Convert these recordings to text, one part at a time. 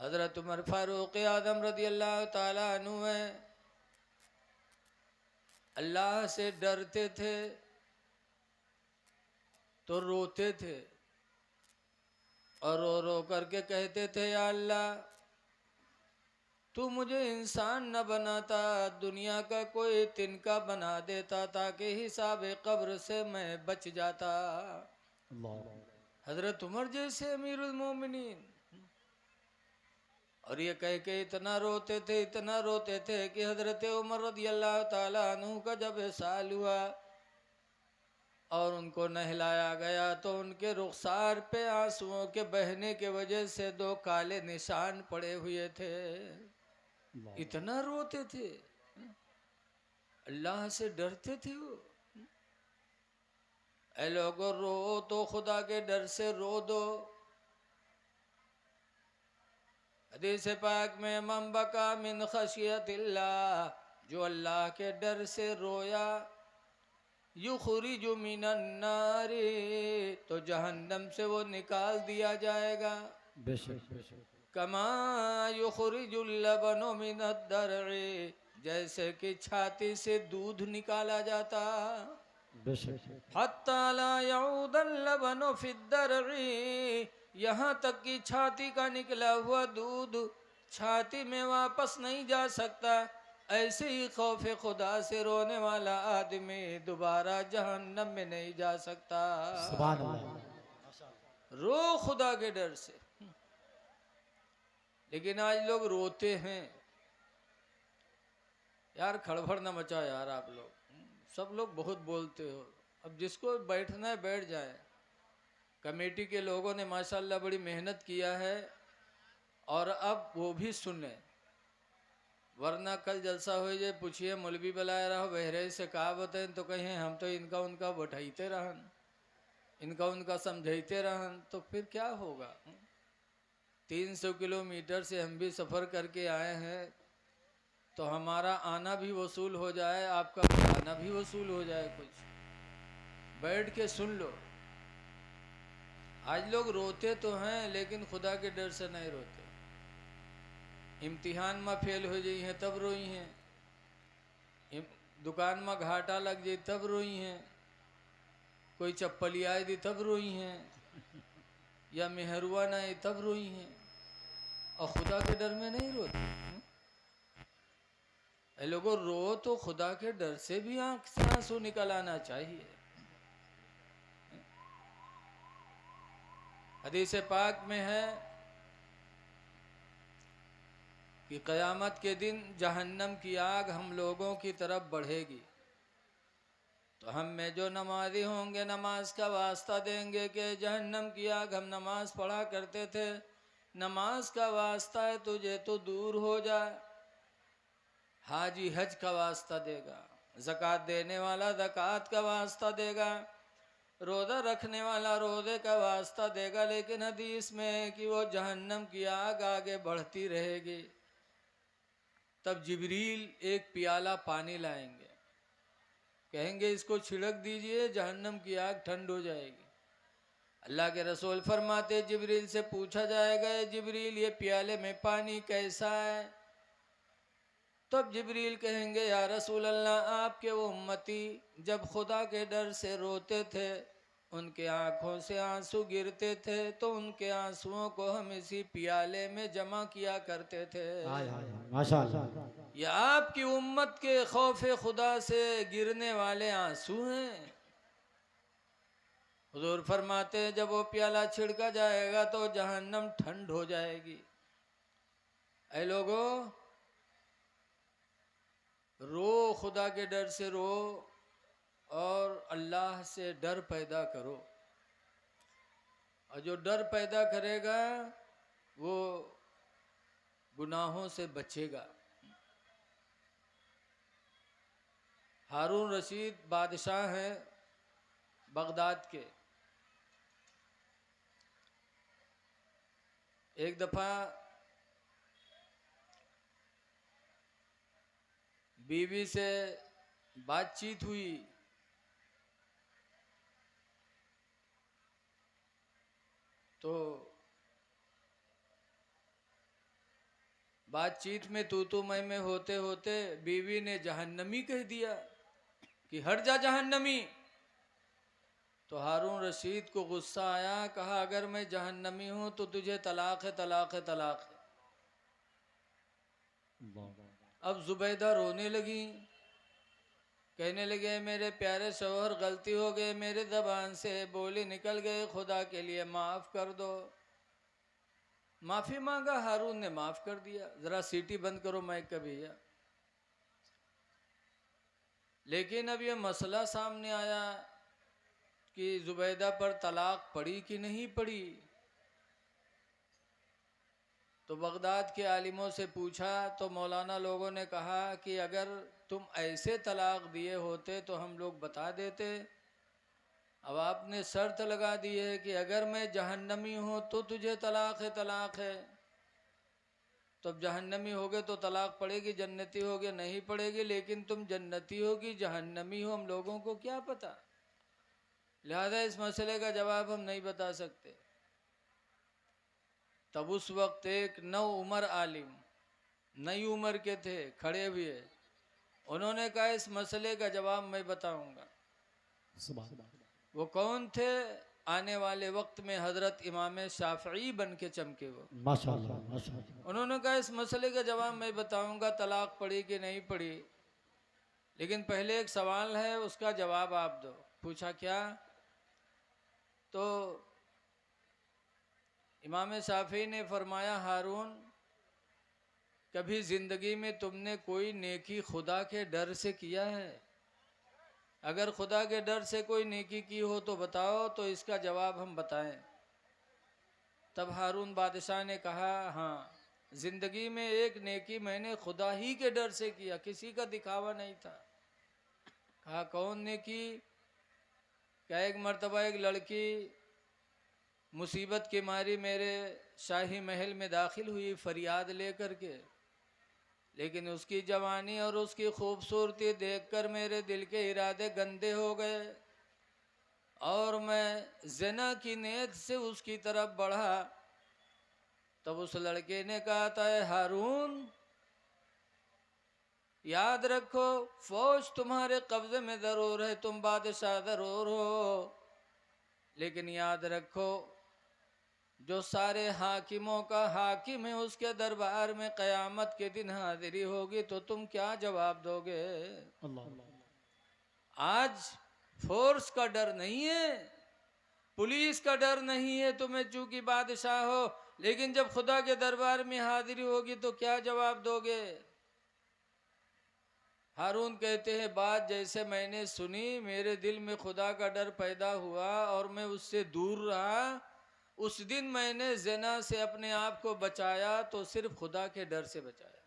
हजरत उमर फारूक आदम रदी अल्लाह ताला अन्हु है, अल्लाह से डरते थे तो रोते थे और रो रो करके कहते थे, या अल्लाह तू मुझे इंसान न बनाता, दुनिया का कोई तिनका बना देता ताकि हिसाब कब्र से मैं बच जाता। हजरत उमर जैसे अमीरुल मोमिनीन, और ये कह के इतना रोते थे, इतना रोते थे कि हजरत उमर रदी अल्लाह ताला अन्हु का जब साल हुआ और उनको नहलाया गया तो उनके रुखसार पे आंसुओं के बहने के वजह से 2 काले निशान पड़े हुए थे। इतना रोते थे, अल्लाह से डरते थे वो। ऐ लोगों, रो तो खुदा के डर से रो दो। हदीस पाक में मन बका मिन खशियतिल्लाह, जो अल्लाह के डर से रोया, युखरिजु मिनन नारी, तो जहन्नम से वो निकाल दिया जाएगा। कमा युखरिजुल लबनु मिनद दर'i, जैसे कि छाती से दूध निकाला जाता। हत्ता ला यऊदल लबनु फिद दर'i, यहाँ तक कि छाती का निकला हुआ दूध छाती में वापस नहीं जा सकता। ऐसे ही खौफे खुदा से रोने वाला आदमी दोबारा जहन्नम में नहीं जा सकता। सुभान अल्लाह। रो खुदा के डर से। लेकिन आज लोग रोते हैं। यार खड़बड़ न मचाओ यार, आप लोग सब लोग बहुत बोलते हो। अब जिसको बैठना है बैठ जाए। कमेटी के लोगों ने माशाल्लाह बड़ी मेहनत किया है और अब वो भी सुने, वरना कल जलसा हो जाए, पूछिए मौलवी बुलाया रहो बहरे से कहा बताए तो कहें हम तो इनका उनका बैठाते रहन, इनका उनका समझाते रहन, तो फिर क्या होगा। 300 किलोमीटर से हम भी सफ़र करके आए हैं, तो हमारा आना भी वसूल हो जाए, आपका आना भी वसूल हो जाए। कुछ बैठ के सुन लो। आज लोग रोते तो हैं लेकिन खुदा के डर से नहीं रोते। इम्तिहान में फेल हो जाई हैं तब रोई हैं, दुकान में घाटा लग जाए तब रोई हैं, कोई चप्पल आए दी तब रोई हैं, या मेहरुआ ना आए तब रोई हैं, और खुदा के डर में नहीं रोते। ए लोगों, रो तो खुदा के डर से भी आंख से आंसू निकल आना चाहिए। हदीस पाक में है कि क़यामत के दिन जहन्नम की आग हम लोगों की तरफ बढ़ेगी, तो हम में जो नमाजी होंगे नमाज का वास्ता देंगे कि जहन्नम की आग हम नमाज पढ़ा करते थे, नमाज का वास्ता है तुझे तो दूर हो जाए। हाजी हज का वास्ता देगा, ज़कात देने वाला ज़कात का वास्ता देगा, रोज़ा रखने वाला रोज़े का वास्ता देगा। लेकिन हदीस में है कि वो जहन्नम की आग आगे बढ़ती रहेगी। तब जिब्रील एक प्याला पानी लाएंगे, कहेंगे इसको छिड़क दीजिए, जहन्नम की आग ठंड हो जाएगी। अल्लाह के रसूल फरमाते, जिब्रील से पूछा जाएगा, जिब्रील ये प्याले में पानी कैसा है? तब जिब्रील कहेंगे, या रसूल अल्लाह, आपके वो उम्मती जब खुदा के डर से रोते थे, उनके आँखों से आंसू गिरते थे, तो उनके आंसुओं को हम इसी प्याले में जमा किया करते थे। माशाअल्लाह। ये आपकी उम्मत के खौफे खुदा से गिरने वाले आंसू हैं। हुजूर फरमाते जब वो प्याला छिड़का जाएगा तो जहन्नम ठंड हो जाएगी। ऐ लोगों, रो, खुदा के डर से रो और अल्लाह से डर पैदा करो। और जो डर पैदा करेगा वो गुनाहों से बचेगा। हारून रशीद बादशाह हैं बगदाद के। एक दफ़ा बीवी से बातचीत हुई, तो बातचीत में तू मैं होते होते बीवी ने जहन्नमी कह दिया कि हट जा जहन्नमी। तो हारून रशीद को गुस्सा आया, कहा अगर मैं जहन्नमी हूं तो तुझे तलाक है, तलाक है, तलाक है। अब जुबैदा रोने लगी, कहने लगे मेरे प्यारे शौहर गलती हो गई, मेरे ज़बान से बोली निकल गए, खुदा के लिए माफ़ कर दो। माफ़ी मांगा, हारून ने माफ़ कर दिया। ज़रा सीटी बंद करो माइक का भैया। लेकिन अब ये मसला सामने आया कि जुबैदा पर तलाक पड़ी कि नहीं पड़ी। तो बगदाद के आलिमों से पूछा तो मौलाना लोगों ने कहा कि अगर तुम ऐसे तलाक दिए होते तो हम लोग बता देते। अब आपने शर्त लगा दी है कि अगर मैं जहन्नमी हूँ तो तुझे तलाक है, तलाक है। तो अब जहन्नमी होगे तो तलाक पड़ेगी, जन्नती होगे नहीं पड़ेगी। लेकिन तुम जन्नती हो कि जहन्नमी हो हम लोगों को क्या पता। लिहाजा इस मसले का जवाब हम नहीं बता सकते। तब उस वक्त एक नौ उम्र आलिम, नई उम्र के थे, खड़े हुए, उन्होंने कहा इस मसले का जवाब मैं बताऊंगा। वो कौन थे? आने वाले वक्त में हजरत इमाम शाफई बन के चमके वो। माशाअल्लाह माशाअल्लाह। उन्होंने कहा इस मसले का जवाब मैं बताऊंगा, तलाक पड़ी कि नहीं पड़ी। लेकिन पहले एक सवाल है, उसका जवाब आप दो। पूछा क्या? तो इमाम शाफी ने फरमाया हारून, कभी जिंदगी में तुमने कोई नेकी खुदा के डर से किया है? अगर खुदा के डर से कोई नेकी की हो तो बताओ, तो इसका जवाब हम बताएं। तब हारून बादशाह ने कहा हाँ, जिंदगी में एक नेकी मैंने खुदा ही के डर से किया, किसी का दिखावा नहीं था। कहा कौन नेकी? क्या एक मर्तबा एक लड़की मुसीबत की मारी मेरे शाही महल में दाखिल हुई फरियाद लेकर के। लेकिन उसकी जवानी और उसकी खूबसूरती देखकर मेरे दिल के इरादे गंदे हो गए और मैं ज़िना की नीयत से उसकी तरफ बढ़ा। तब उस लड़के ने कहा था हारून, याद रखो फौज तुम्हारे कब्जे में ज़रूर है, तुम बादशाह ज़रूर हो, लेकिन याद रखो जो सारे हाकिमों का हाकिम है उसके दरबार में क़यामत के दिन हाजिरी होगी तो तुम क्या जवाब दोगे? आज फोर्स का डर नहीं है, पुलिस का डर नहीं है तुम्हें, चूंकि बादशाह हो, लेकिन जब खुदा के दरबार में हाजिरी होगी तो क्या जवाब दोगे? हारून कहते हैं बात जैसे मैंने सुनी मेरे दिल में खुदा का डर पैदा हुआ और मैं उससे दूर रहा। उस दिन मैंने ज़िना से अपने आप को बचाया तो सिर्फ खुदा के डर से बचाया।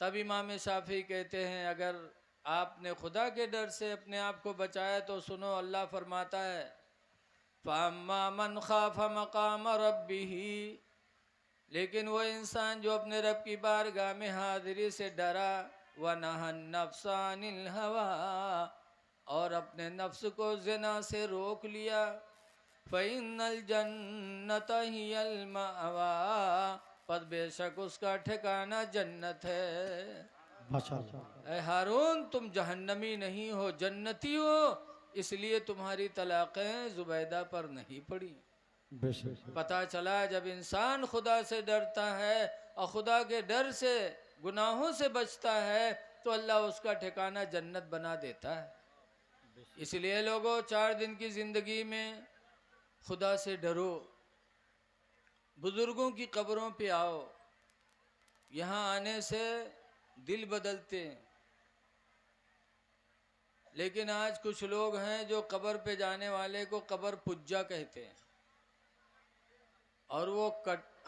तब इमाम शाफी कहते हैं अगर आपने खुदा के डर से अपने आप को बचाया तो सुनो, अल्लाह फरमाता है फ़अम्मा मन खाफ़ मक़ाम रब्बिही, लेकिन वो इंसान जो अपने रब की बारगाह में हाजिरी से डरा, व नहन नफ्स अनिल हवा, और अपने नफ्स को ज़िना से रोक लिया, फ़इन्नल जन्नत हियल मअवा, पर बेशक उसका ठिकाना जन्नत है। माशाअल्लाह। हारून तुम जहन्नमी नहीं हो, जन्नती हो, इसलिए तुम्हारी तलाक़ें जुबैदा पर नहीं पड़ी। पता चला जब इंसान खुदा से डरता है और खुदा के डर से गुनाहों से बचता है तो अल्लाह उसका ठिकाना जन्नत बना देता है। इसलिए लोगों 4 दिन की ज़िंदगी में खुदा से डरो, बुज़ुर्गों की कब्रों पे आओ। यहाँ आने से दिल बदलते हैं, लेकिन आज कुछ लोग हैं जो कब्र पे जाने वाले को कब्र पुज्जा कहते हैं और वो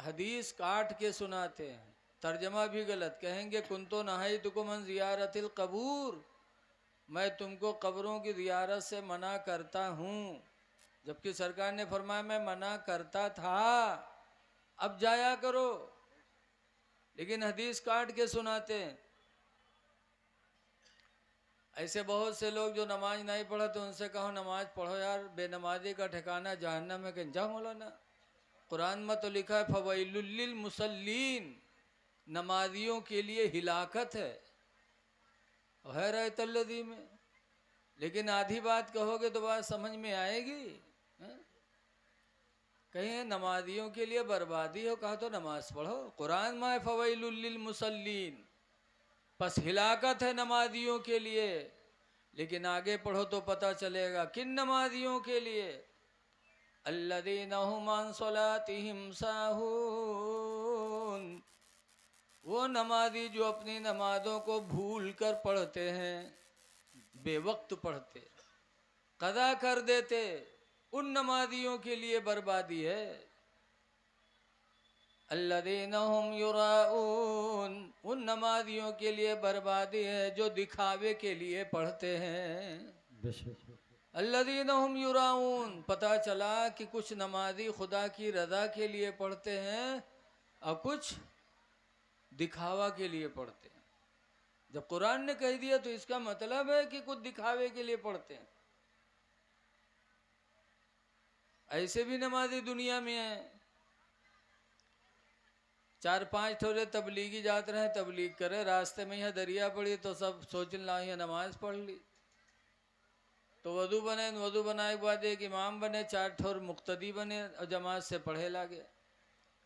हदीस काट के सुनाते हैं। तर्जमा भी गलत, कहेंगे कुंतो नहाई तुकुमन ज़ियारतिल कबूर, मैं तुमको कब्रों की ज़ियारत से मना करता हूँ, जबकि सरकार ने फरमाया मैं मना करता था, अब जाया करो। लेकिन हदीस काट के सुनाते हैं। ऐसे बहुत से लोग जो नमाज नहीं पढ़ते उनसे कहो नमाज पढ़ो यार, बेनमाजी का ठिकाना जहन्नम है। कहीं जा मौलाना, कुरान में तो लिखा है फवैलुल लिल मुसल्लीन, नमाजियों के लिए हिलाकत है रहतल्लदी में। लेकिन आधी बात कहोगे तो बात समझ में आएगी? कहीं नमाजियों के लिए बर्बादी हो, कहा तो नमाज पढ़ो। कुरान में है फवैलुल लिल मुसल्लीन, बस हिलाकत है नमाजियों के लिए। लेकिन आगे पढ़ो तो पता चलेगा किन नमाजियों के लिए। अल्लज़ीना हुम अन सलातिहिम साहून, वो नमाजी जो अपनी नमाजों को भूल कर पढ़ते हैं, बेवक्त पढ़ते, कदा कर देते, उन नमाजियों के लिए बर्बादी है। अल्लज़ीना हुम युराऊन, उन नमाजियों के लिए बर्बादी है जो दिखावे के लिए पढ़ते हैं। अल्लज़ीना हुम युराऊन, पता चला कि कुछ नमाजी खुदा की रज़ा के लिए पढ़ते हैं और कुछ दिखावा के लिए पढ़ते हैं। जब कुरान ने कह दिया तो इसका मतलब है कि कुछ दिखावे के लिए पढ़ते हैं। ऐसे भी नमाजी दुनिया में है। 4-5 थोड़े तबलीगी जाते रहे, तबलीग करे, रास्ते में यहाँ दरिया पड़ी तो सब सोचने ला यहाँ नमाज पढ़ ली, तो वजू बने, वजू बनाए के बाद एक इमाम बने, 4 ठोर मुक्तदी बने और जमात से पढ़े लागे।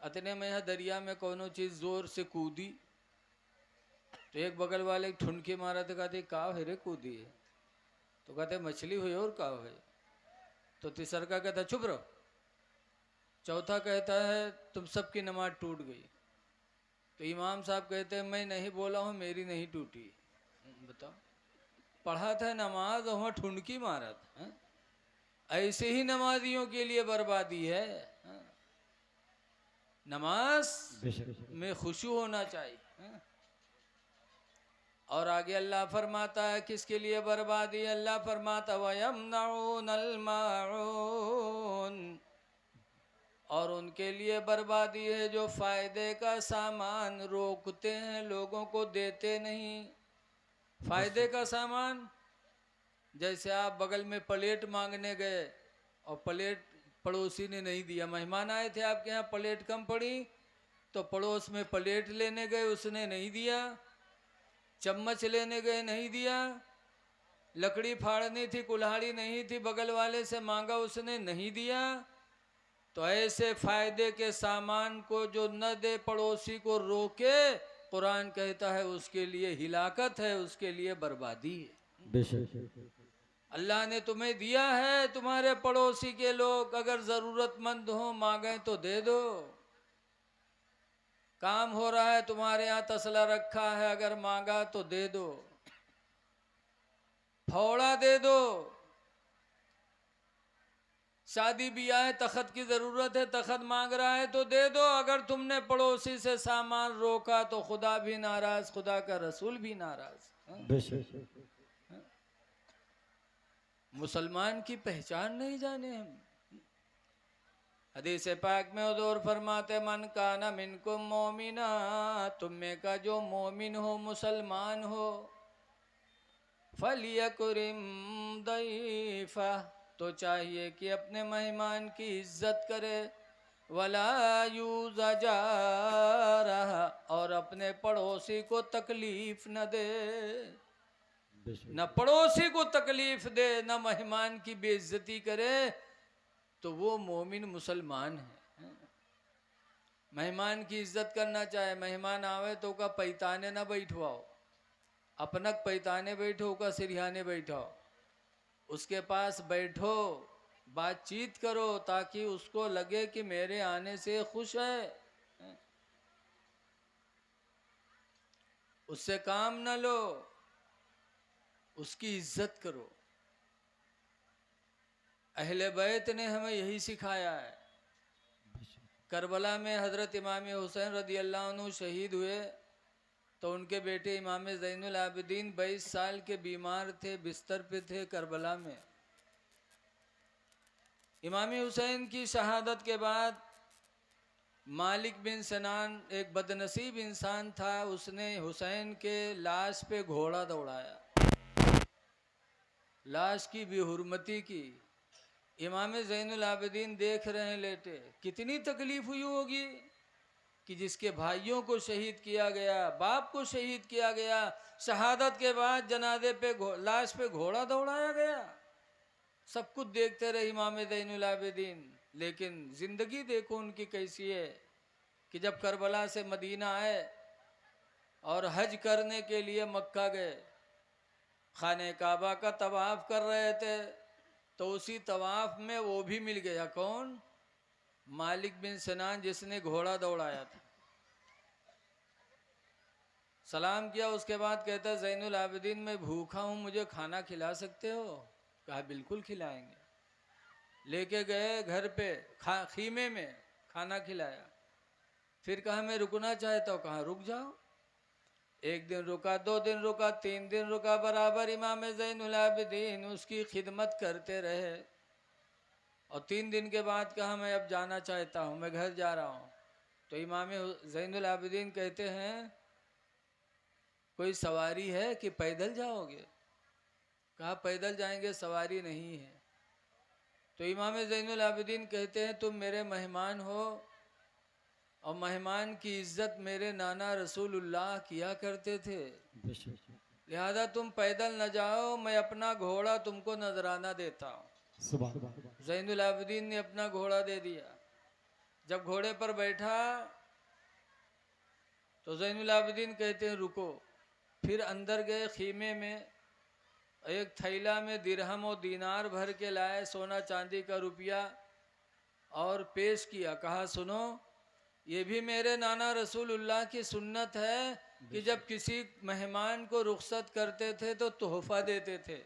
अतने में यहाँ दरिया में कोनो चीज़ जोर से कूदी तो एक बगल वाले ठुनके मारा तो कहते काव है रे कूदी है, तो कहते मछली हुई और काव है। तो तीसरा का कहता चुप रहो। चौथा कहता है तुम सबकी नमाज टूट गई। तो इमाम साहब कहते हैं मैं नहीं बोला हूँ, मेरी नहीं टूटी। बताओ, पढ़ा था नमाज और वहाँ ठुनकी मारा था। ऐसे ही नमाजियों के लिए बर्बादी है। नमाज में खुशू होना चाहिए। और आगे अल्लाह फरमाता है किसके लिए बर्बादी? अल्लाह फरमाता वयमनऊनल माऊन, और उनके लिए बर्बादी है जो फायदे का सामान रोकते हैं, लोगों को देते नहीं। फायदे का सामान, जैसे आप बगल में प्लेट मांगने गए और प्लेट पड़ोसी ने नहीं दिया, मेहमान आए थे आपके यहाँ, प्लेट कम पड़ी तो पड़ोस में प्लेट लेने गए, उसने नहीं दिया। चम्मच लेने गए, नहीं दिया। लकड़ी फाड़नी थी, कुल्हाड़ी नहीं थी, बगल वाले से मांगा, उसने नहीं दिया। तो ऐसे फायदे के सामान को जो न दे, पड़ोसी को रोके, कुरान कहता है उसके लिए हिलाकत है, उसके लिए बर्बादी है। अल्लाह ने तुम्हें दिया है, तुम्हारे पड़ोसी के लोग अगर जरूरतमंद हो मांगे तो दे दो। काम हो रहा है, तुम्हारे यहाँ तसला रखा है, अगर मांगा तो दे दो। फौड़ा दे दो। शादी ब्याह है, तखत की जरूरत है, तखत मांग रहा है तो दे दो। अगर तुमने पड़ोसी से सामान रोका तो खुदा भी नाराज, खुदा का रसूल भी नाराज। मुसलमान की पहचान नहीं जाने हम। हदीस पाक में हुजूर फरमाते मन काना मिनकुम मोमिना, तुम में का जो मोमिन हो, मुसलमान हो, फलियकुरिम दैफा, तो चाहिए कि अपने मेहमान की इज्जत करे, वला यूज़ा जारहा, और अपने पड़ोसी को तकलीफ न दे। न पड़ोसी को तकलीफ दे, न मेहमान की बेइज्जती करे, तो वो मोमिन मुसलमान है। मेहमान की इज्जत करना चाहे, मेहमान आवे तो का पैताने ना बैठवाओ, अपनक पैताने बैठो, का सिरहाने बैठाओ, उसके पास बैठो, बातचीत करो, ताकि उसको लगे कि मेरे आने से खुश है। उससे काम न लो, उसकी इज्जत करो। अहले बैत ने हमें यही सिखाया है। करबला में हजरत इमाम हुसैन रदी अल्लाह अन्हु शहीद हुए तो उनके बेटे इमाम ज़ैनुल आबिदीन 22 साल के बीमार थे, बिस्तर पे थे करबला में। इमाम हुसैन की शहादत के बाद मालिक बिन सनान एक बदनसीब इंसान था, उसने हुसैन के लाश पे घोड़ा दौड़ाया, लाश की बेहुरमती की। इमाम ज़ैनुल आबिदीन देख रहे हैं लेटे, कितनी तकलीफ हुई होगी कि जिसके भाइयों को शहीद किया गया, बाप को शहीद किया गया, शहादत के बाद जनाजे पे लाश पे घोड़ा दौड़ाया गया। सब कुछ देखते रहे इमाम ज़ैनुल आबिदीन, लेकिन जिंदगी देखो उनकी कैसी है कि जब करबला से मदीना आए और हज करने के लिए मक्का गए, खाने काबा का तवाफ कर रहे थे, तो उसी तवाफ में वो भी मिल गया। कौन? मालिक बिन सिनान, जिसने घोड़ा दौड़ाया था। सलाम किया, उसके बाद कहता ज़ैनुल आबिदीन मैं भूखा हूँ, मुझे खाना खिला सकते हो? कहा बिल्कुल खिलाएंगे। लेके गए घर पे, खीमे में खाना खिलाया। फिर कहा मैं रुकना चाहता हूँ। कहा रुक जाओ। एक दिन रुका, 2 दिन रुका, 3 दिन रुका, बराबर इमाम ज़ैनुल आबिदीन उसकी खिदमत करते रहे। और 3 दिन के बाद कहा मैं अब जाना चाहता हूँ, मैं घर जा रहा हूँ। तो इमाम ज़ैनुल आबिदीन कहते हैं कोई सवारी है कि पैदल जाओगे? कहा पैदल जाएंगे, सवारी नहीं है। तो इमाम ज़ैनुल आबिदीन कहते हैं तुम मेरे मेहमान हो, और मेहमान की इज्जत मेरे नाना रसूलुल्लाह किया करते थे, लिहाजा तुम पैदल न जाओ, मैं अपना घोड़ा तुमको नजराना देता हूँ। ज़ैनुल आबिदीन ने अपना घोड़ा दे दिया। जब घोड़े पर बैठा तो ज़ैनुल आबिदीन कहते हैं रुको। फिर अंदर गए खीमे में, एक थैला में दिरहम और दीनार भर के लाए, सोना चांदी का रुपया, और पेश किया। कहा सुनो, ये भी मेरे नाना रसूलुल्लाह की सुन्नत है कि जब किसी मेहमान को रुखसत करते थे तो तोहफा देते थे।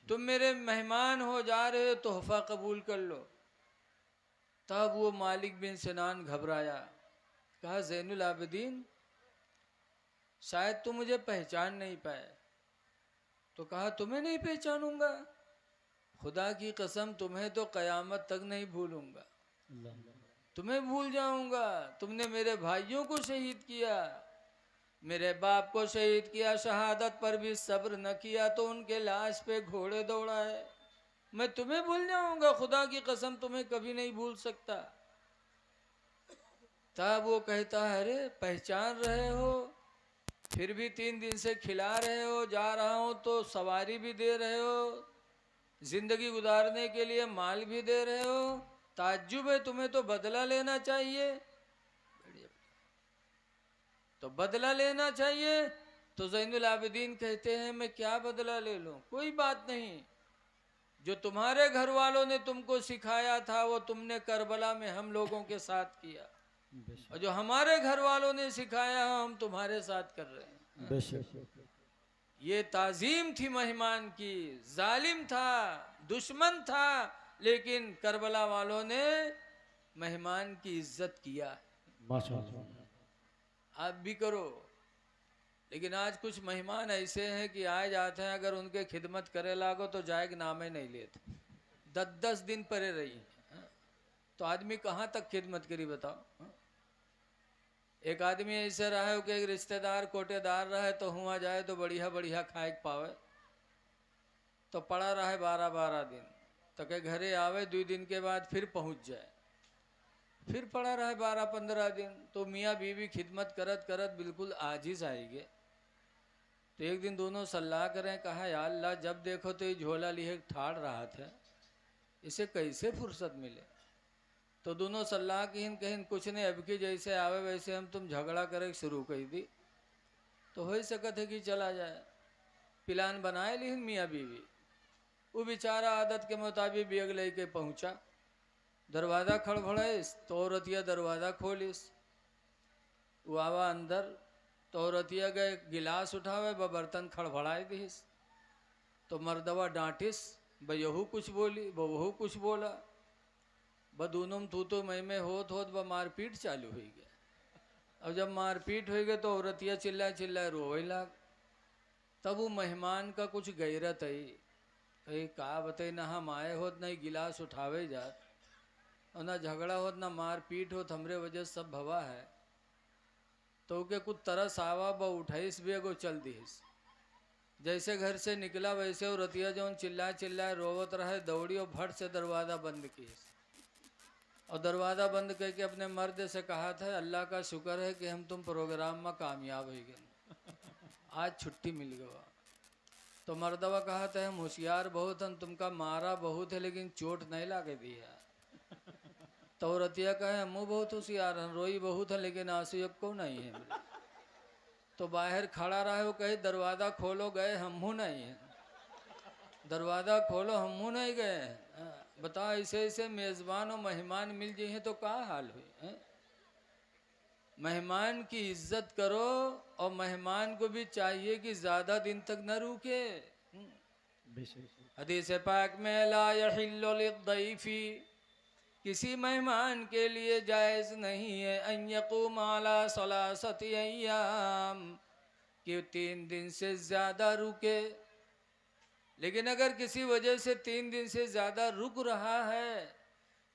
तुम मेरे मेहमान हो, जा रहे हो, तोहफा कबूल कर लो। तब वो मालिक बिन सिनान घबराया। कहा ज़ैनुल आबिदीन शायद तुम मुझे पहचान नहीं पाए। तो कहा तुम्हें नहीं पहचानूंगा? खुदा की कसम तुम्हें तो कयामत तक नहीं भूलूंगा, तुम्हें भूल जाऊंगा। तुमने मेरे भाइयों को शहीद किया, मेरे बाप को शहीद किया, शहादत पर भी सब्र न किया तो उनके लाश पे घोड़े दौड़ाए। मैं तुम्हें भूल जाऊंगा? खुदा की कसम तुम्हें कभी नहीं भूल सकता। तब वो कहता है अरे पहचान रहे हो, फिर भी 3 दिन से खिला रहे हो, जा रहा हूं तो सवारी भी दे रहे हो, जिंदगी गुजारने के लिए माल भी दे रहे हो, ताज्जुब है, तुम्हें तो बदला लेना चाहिए। तो बदला लेना चाहिए। तो ज़ैनुल आबिदीन कहते हैं मैं क्या बदला ले लूं? कोई बात नहीं, जो तुम्हारे घर वालों ने तुमको सिखाया था वो तुमने करबला में हम लोगों के साथ किया, और जो हमारे घर वालों ने सिखाया हम तुम्हारे साथ कर रहे हैं। ये ताजीम थी मेहमान की। जालिम था, दुश्मन था, लेकिन करबला वालों ने मेहमान की इज्जत किया। माशाअल्लाह। आप भी करो। लेकिन आज कुछ मेहमान ऐसे हैं कि आए जाते हैं, अगर उनके खिदमत करे लागो तो जाएग नामे नहीं लेते, 10-10 दिन परे रही। तो आदमी कहाँ तक खिदमत करी बताओ? एक आदमी ऐसे रहा है कि एक रिश्तेदार कोटेदार रहे तो हुआ जाए तो बढ़िया बढ़िया खाए पावे, तो पड़ा रहा है 12-12 दिन, तो के घरे आवे 2 दिन के बाद फिर पहुंच जाए, फिर पड़ा रहा है 12-15 दिन। तो मियाँ बीवी खिदमत करत करत बिल्कुल आजिज आएंगे। तो एक दिन दोनों सलाह करें, कहा या अल्लाह जब देखो तो ये झोला लिए ठाड़ रहा था, इसे कैसे फुर्सत मिले? तो दोनों सलाह कहीन कहीन कुछ नहीं, अब की जैसे आवे वैसे हम तुम झगड़ा करे शुरू कर दी, तो हो सकत है कि चला जाए। प्लान बनाए लिहिन मियाँ बीवी। वो बेचारा आदत के मुताबिक बेग लेके पहुंचा, दरवाज़ा खड़खड़ाइस तो औरतिया दरवाज़ा खोलिस, वो आवा अंदर तो औरतिया गए गिलास उठावे ब बर्तन खड़खड़ाए दिस, तो मर्दवा डांटिस, ब यहू कुछ बोली ब वहू कुछ बोला, ब दोनों तू तो मैं होत होत ब मारपीट चालू हो गया। अब जब मारपीट हो गई तो औरतिया चिल्लाए चिल्लाए रोवे लाग। तब वो मेहमान का कुछ गैरत है, कहीं का बताई ना हम आए होत नहीं गिलास उठावे जात, और ना झगड़ा होत ना मारपीट होत, हमरे वजह सब भवा है। तो के कुछ तरस आवा ब उठाइस बेगो चल दीस, जैसे घर से निकला वैसे वो रतिया जौन चिल्लाए रोवत रहे, दौड़ी और फट से दरवाज़ा बंद की और दरवाज़ा बंद करके अपने मर्द से कहा था, अल्लाह का शुक्र है कि हम तुम प्रोग्राम में कामयाब हो गए, आज छुट्टी मिल गया। तो मर्दवा कहा था, हम होशियार बहुत हैं, तुमका मारा बहुत है लेकिन चोट नहीं लागे दिया। तो रतिया कहे, हम बहुत होशियार हैं, रोई बहुत है लेकिन आंसू एक को नहीं है। तो बाहर खड़ा रहे, वो कहे दरवाज़ा खोलो, गए हमहू नहीं है, दरवाज़ा खोलो हमहू नहीं गए हैं। बताओ ऐसे ऐसे मेज़बान और मेहमान मिल जाए तो क्या हाल हुई है? मेहमान की इज्जत करो और मेहमान को भी चाहिए कि ज़्यादा दिन तक न रुके। हदीस पाक में ला यहिल्लु लिद्दैफी, किसी मेहमान के लिए जायज़ नहीं है अन यक़ूम अला सलासति अय्याम, कि 3 दिन से ज़्यादा रुके। लेकिन अगर किसी वजह से 3 दिन से ज़्यादा रुक रहा है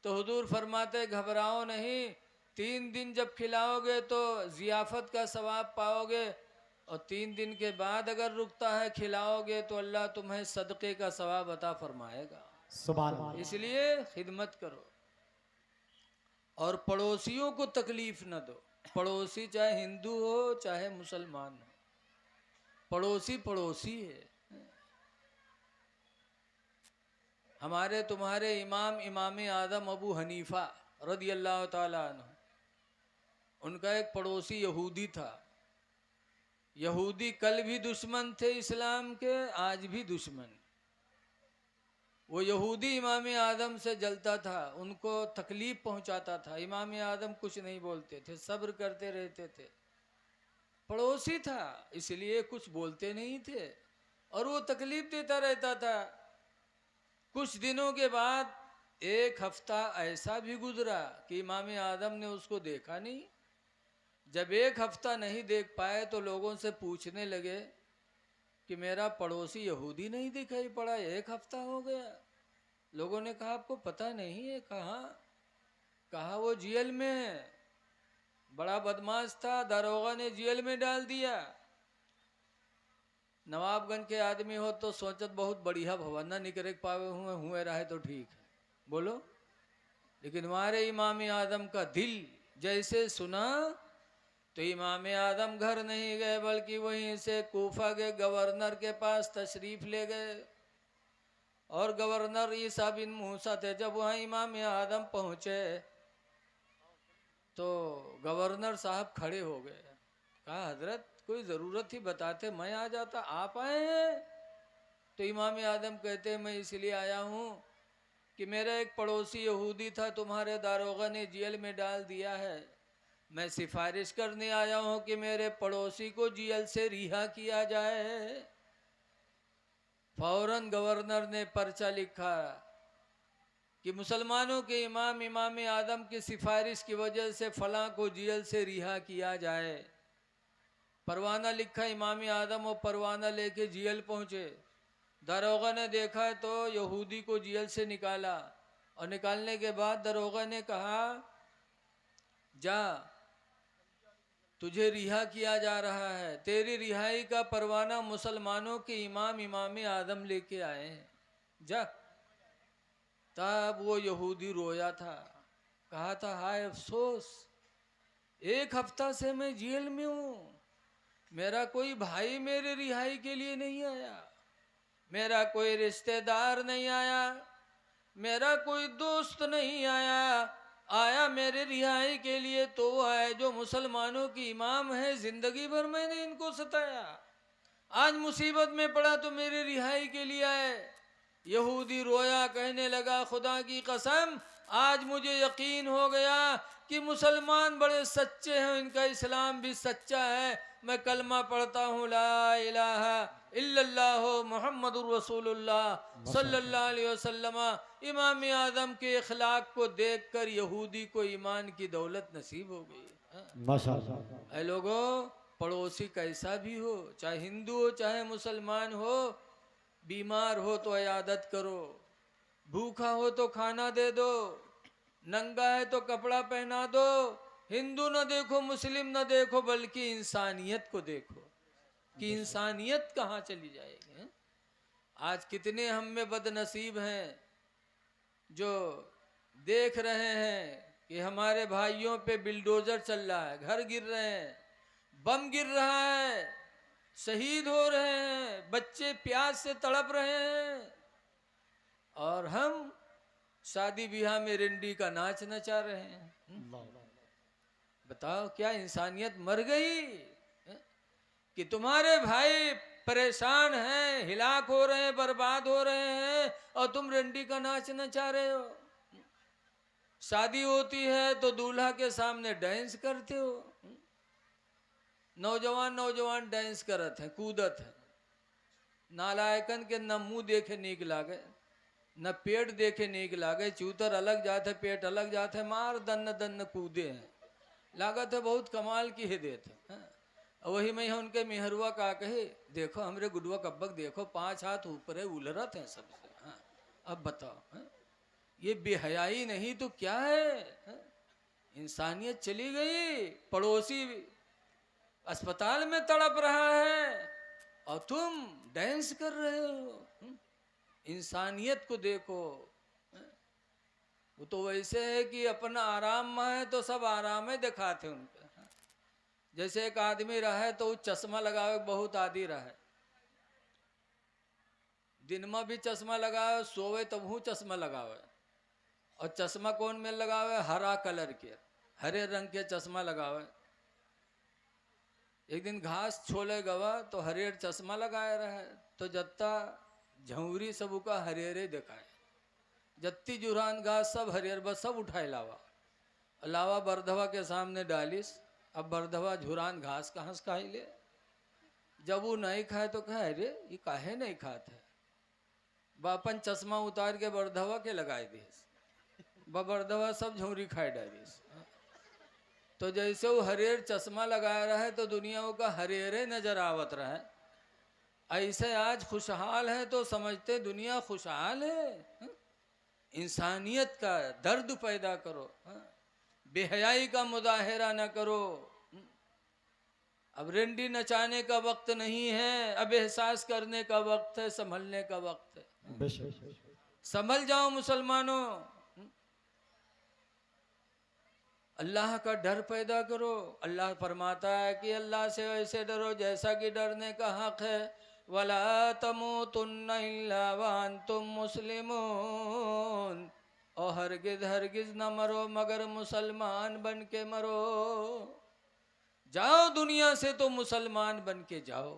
तो हुजूर फरमाते घबराओ नहीं, 3 दिन जब खिलाओगे तो ज़ियाफ़त का सवाब पाओगे, और 3 दिन के बाद अगर रुकता है खिलाओगे तो अल्लाह तुम्हें सदक़े का सवाब अता फरमाएगा। सुभान अल्लाह। इसलिए खिदमत करो और पड़ोसियों को तकलीफ न दो। पड़ोसी चाहे हिंदू हो चाहे मुसलमान हो, पड़ोसी पड़ोसी है। हमारे तुम्हारे इमाम आदम अबू हनीफा रदी अल्लाह ताला अन्हु, उनका एक पड़ोसी यहूदी था। यहूदी कल भी दुश्मन थे इस्लाम के, आज भी दुश्मन। वो यहूदी इमाम आदम से जलता था, उनको तकलीफ पहुंचाता था। इमाम आदम कुछ नहीं बोलते थे, सब्र करते रहते थे। पड़ोसी था इसलिए कुछ बोलते नहीं थे और वो तकलीफ देता रहता था। कुछ दिनों के बाद एक हफ्ता ऐसा भी गुजरा कि इमाम आदम ने उसको देखा नहीं। जब एक हफ्ता नहीं देख पाए तो लोगों से पूछने लगे कि मेरा पड़ोसी यहूदी नहीं दिखाई पड़ा, एक हफ्ता हो गया। लोगों ने कहा आपको पता नहीं है? कहा वो जेल में है, बड़ा बदमाश था, दारोगा ने जेल में डाल दिया। नवाबगंज के आदमी हो तो सोचत बहुत बढ़िया भवन ना निकल पावे हुए रहे तो ठीक है, बोलो। लेकिन हमारे इमाम आदम का दिल जैसे सुना तो इमाम आदम घर नहीं गए बल्कि वहीं से कूफा के गवर्नर के पास तशरीफ ले गए। और गवर्नर ईसा बिन मूसा थे। जब वहाँ इमाम आदम पहुँचे तो गवर्नर साहब खड़े हो गए। कहा हजरत कोई ज़रूरत थी बताते, मैं आ जाता, आप आए हैं? तो इमाम आदम कहते हैं मैं इसलिए आया हूँ कि मेरा एक पड़ोसी यहूदी था, तुम्हारे दारोगा ने जेल में डाल दिया है। मैं सिफारिश करने आया हूँ कि मेरे पड़ोसी को जेल से रिहा किया जाए। फौरन गवर्नर ने पर्चा लिखा कि मुसलमानों के इमाम आदम की सिफारिश की वजह से फलां को जेल से रिहा किया जाए। परवाना लिखा, इमाम आदम वो परवाना लेके जेल पहुँचे। दारोगा ने देखा तो यहूदी को जेल से निकाला और निकालने के बाद दारोगा ने कहा जा तुझे रिहा किया जा रहा है, तेरी रिहाई का परवाना मुसलमानों के इमाम आदम लेके आए हैं, जा। तब वो यहूदी रोया था, कहा था हाय अफसोस, एक हफ्ता से मैं जेल में हूँ, मेरा कोई भाई मेरे रिहाई के लिए नहीं आया, मेरा कोई रिश्तेदार नहीं आया, मेरा कोई दोस्त नहीं आया। आया मेरे रिहाई के लिए तो वो है जो मुसलमानों की इमाम है। जिंदगी भर मैंने इनको सताया, आज मुसीबत में पड़ा तो मेरे रिहाई के लिए आए। यहूदी रोया, कहने लगा खुदा की कसम आज मुझे यकीन हो गया कि मुसलमान बड़े सच्चे हैं, इनका इस्लाम भी सच्चा है। मैं कलमा पढ़ता हूँ ला इलाहा इल्लल्लाह मुहम्मदुर रसूलुल्लाह सल्लल्लाहु अलैहि वसल्लम। इमाम आदम के अखलाक को देखकर यहूदी को ईमान की दौलत नसीब हो गई। माशाअल्लाह। ऐ लोगों, पड़ोसी कैसा भी हो, चाहे हिंदू हो चाहे मुसलमान हो, बीमार हो तो इयादत करो, भूखा हो तो खाना दे दो, नंगा है तो कपड़ा पहना दो। हिंदू न देखो, मुस्लिम न देखो, बल्कि इंसानियत को देखो। कि इंसानियत कहाँ चली जाएगी। हैं? आज कितने हम में बदनसीब हैं जो देख रहे हैं कि हमारे भाइयों पे बिल्डोजर चल रहा है, घर गिर रहे हैं, बम गिर रहा है, शहीद हो रहे हैं, बच्चे प्यास से तड़प रहे हैं, और हम शादी ब्याह में रिंडी का नाच नचा रहे हैं। बताओ क्या इंसानियत मर गई? कि तुम्हारे भाई परेशान हैं, हिलाक हो रहे हैं, बर्बाद हो रहे हैं, और तुम रिंडी का नाच नचा रहे हो। शादी होती है तो दूल्हा के सामने डांस करते हो। नौजवान नौजवान डांस करत हैं, कूदत हैं। नालायकन के न मुंह देखे नीक लागे, न पेट देखे नीक लागे, चूतर अलग जाते, पेट अलग जाते, मार दन्न दन्न कूदे हैं। लागत है बहुत कमाल की हिदायत है। वही में उनके मेहरुआ का कहे, देखो हमरे गुडुआ कब्बक देखो 5 हाथ ऊपर है, उलरत है सबसे। हाँ, अब बताओ, हाँ? ये बेहयाई नहीं तो क्या है? हाँ? इंसानियत चली गई। पड़ोसी अस्पताल में तड़प रहा है और तुम डांस कर रहे हो। इंसानियत को देखो। वो तो वैसे है कि अपना आराम में है तो सब आराम है दिखाते उनके। जैसे एक आदमी रहे तो वो चश्मा लगावे बहुत आदि रहे, दिन में भी चश्मा लगावे, सोवे तब हूँ चश्मा लगावे। और चश्मा कौन में लगावे? हरा कलर के, हरे रंग के चश्मा लगावे। एक दिन घास छोले गवा तो हरियर चश्मा लगाए रहे, तो जत्ता झौरी सब का हरियरे दिखाए, जत्ती जुरान घास सब हरियर, बस सब उठाए लावा बरधवा के सामने डालिस। अब बरधवा झुरान घास कहाँ से खाई ले? जब वो नहीं खाए तो कहे अरे ये काहे नहीं खाते? बापन चश्मा उतार के बरधवा के लगाए दिस, बरधवा सब झौरी खाए डालिस। तो जैसे वो हरियर चश्मा लगाया रहे तो दुनिया का हरियरे नजर आवत रहे, ऐसे आज खुशहाल है तो समझते दुनिया खुशहाल है। इंसानियत का दर्द पैदा करो, बेहयाई का मुजाहिरा न करो। अब रिंडी नचाने का वक्त नहीं है, अब एहसास करने का वक्त है, संभलने का वक्त है। संभल जाओ मुसलमानों, अल्लाह का डर पैदा करो। अल्लाह फरमाता है कि अल्लाह से ऐसे डरो जैसा कि डरने का हक है। वला तमूतुन्ना इल्ला व अंतुम मुस्लिमून, और हरगिज हरगिज न मरो मगर मुसलमान बन के मरो। जाओ दुनिया से तो मुसलमान बन के जाओ।